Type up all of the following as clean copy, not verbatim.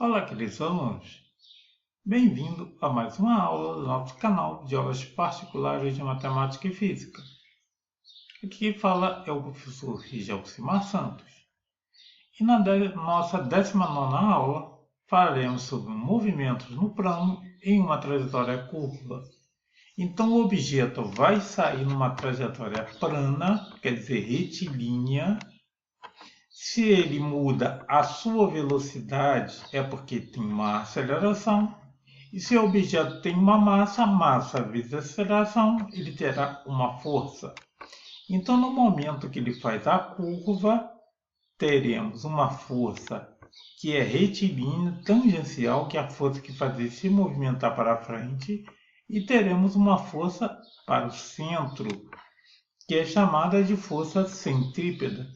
Olá, queridos alunos! Bem-vindo a mais uma aula do nosso canal de aulas particulares de Matemática e Física. Aqui quem fala é o professor Rigelcimar Santos. E na nossa 19ª aula, falaremos sobre movimentos no plano em uma trajetória curva. Então, o objeto vai sair numa trajetória plana, quer dizer, retilínea. Se ele muda a sua velocidade, é porque tem uma aceleração. E se o objeto tem uma massa vezes a aceleração, ele terá uma força. Então, no momento que ele faz a curva, teremos uma força que é retilínea, tangencial, que é a força que faz ele se movimentar para frente, e teremos uma força para o centro, que é chamada de força centrípeta.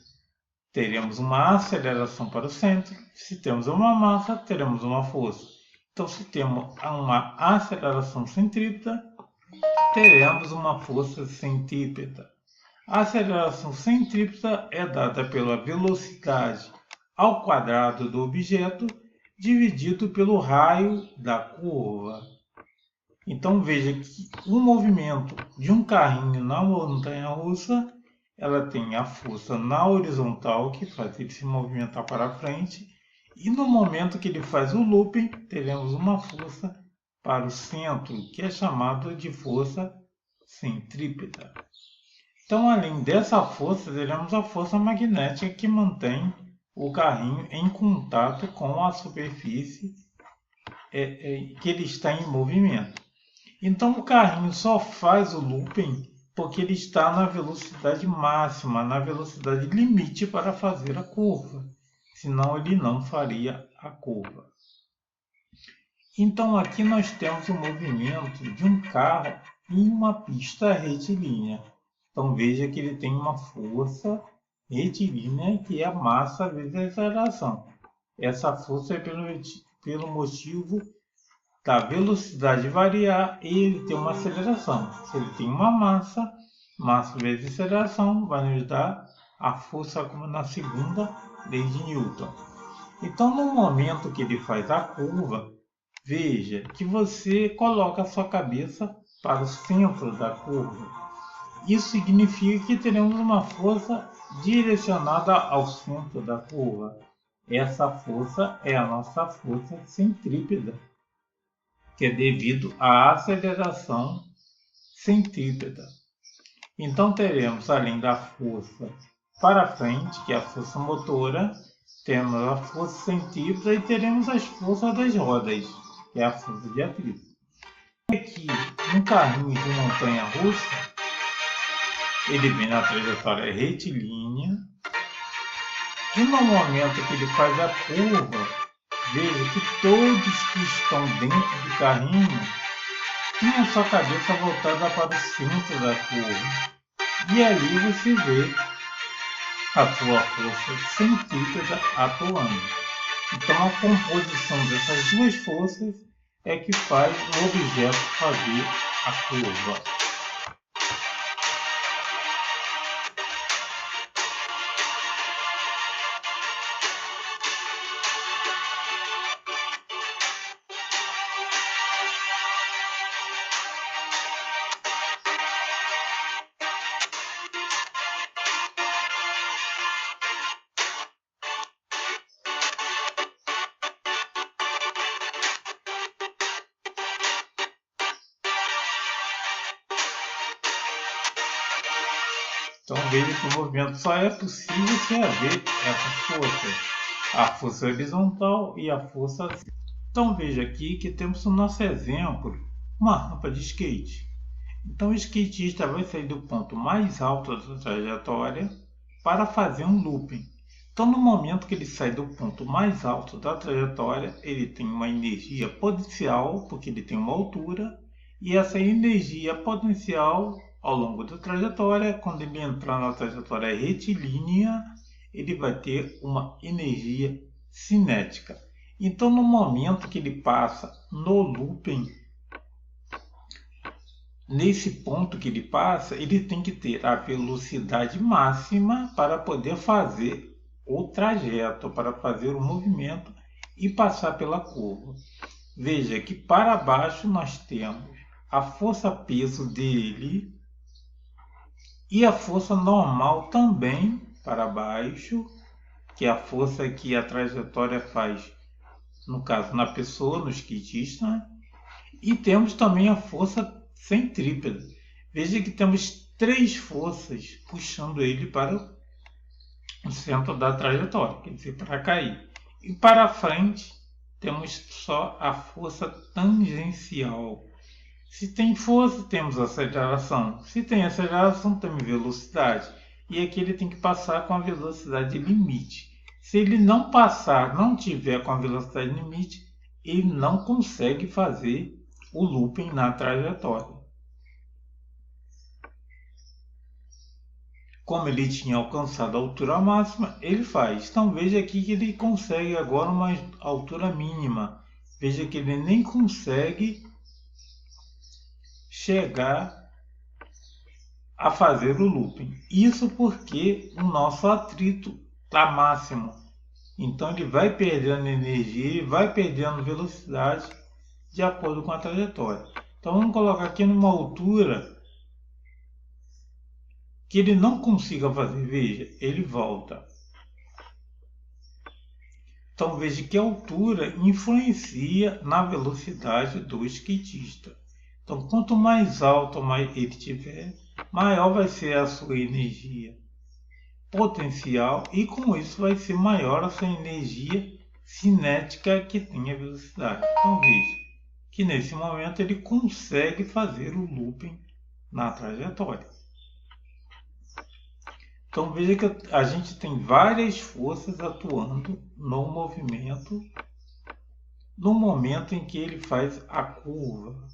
Teremos uma aceleração para o centro. Se temos uma massa, teremos uma força. Então, se temos uma aceleração centrípeta, teremos uma força centrípeta. A aceleração centrípeta é dada pela velocidade ao quadrado do objeto dividido pelo raio da curva. Então, veja que o movimento de um carrinho na montanha-russa, ela tem a força na horizontal, que faz ele se movimentar para frente, e no momento que ele faz o looping, teremos uma força para o centro, que é chamada de força centrípeta. Então, além dessa força, teremos a força magnética que mantém o carrinho em contato com a superfície que ele está em movimento. Então, o carrinho só faz o looping porque ele está na velocidade máxima, na velocidade limite para fazer a curva. Senão, ele não faria a curva. Então, aqui nós temos o movimento de um carro em uma pista retilínea. Então, veja que ele tem uma força retilínea que é a massa vezes a aceleração. Essa força é pelo motivo da velocidade variar e ele tem uma aceleração. Se ele tem uma massa vezes aceleração, vai nos dar a força como na segunda lei de Newton. Então, no momento que ele faz a curva, veja que você coloca a sua cabeça para o centro da curva. Isso significa que teremos uma força direcionada ao centro da curva. Essa força é a nossa força centrípeta, que é devido à aceleração centrípeta. Então, teremos, além da força para frente, que é a força motora, temos a força centrípeta e teremos as forças das rodas, que é a força de atrito. Aqui, um carrinho de montanha-russa, ele vem na trajetória retilínea e no momento que ele faz a curva, veja que todos que estão dentro do carrinho têm a sua cabeça voltada para o centro da curva. E ali você vê a sua força centrípeta atuando. Então, a composição dessas duas forças é que faz o objeto fazer a curva. Então veja que o movimento só é possível se haver essas forças, a força horizontal e a força. Então veja aqui que temos o nosso exemplo, uma rampa de skate. Então o skatista vai sair do ponto mais alto da trajetória para fazer um looping. Então no momento que ele sai do ponto mais alto da trajetória, ele tem uma energia potencial, porque ele tem uma altura, e essa energia potencial ao longo da trajetória, quando ele entrar na trajetória retilínea, ele vai ter uma energia cinética. Então, no momento que ele passa no looping, nesse ponto que ele passa, ele tem que ter a velocidade máxima para poder fazer o trajeto, para fazer o movimento e passar pela curva. Veja que para baixo nós temos a força-peso dele e a força normal também para baixo, que é a força que a trajetória faz, no caso, na pessoa, no skatista, né? E temos também a força centrípeta. Veja que temos 3 forças puxando ele para o centro da trajetória, quer dizer, para cair. E para frente, temos só a força tangencial. Se tem força, temos aceleração. Se tem aceleração, temos velocidade. E aqui ele tem que passar com a velocidade limite. Se ele não passar, não tiver com a velocidade limite, ele não consegue fazer o looping na trajetória. Como ele tinha alcançado a altura máxima, ele faz. Então veja aqui que ele consegue agora uma altura mínima. Veja que ele nem consegue chegar a fazer o looping. Isso porque o nosso atrito está máximo. Então ele vai perdendo energia e vai perdendo velocidade de acordo com a trajetória. Então vamos colocar aqui numa altura que ele não consiga fazer. Veja, ele volta. Então veja que a altura influencia na velocidade do skatista. Então quanto mais alto ele tiver, maior vai ser a sua energia potencial e com isso vai ser maior a sua energia cinética que tem a velocidade. Então veja que nesse momento ele consegue fazer o looping na trajetória. Então veja que a gente tem várias forças atuando no movimento no momento em que ele faz a curva.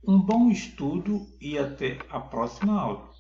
Um bom estudo e até a próxima aula.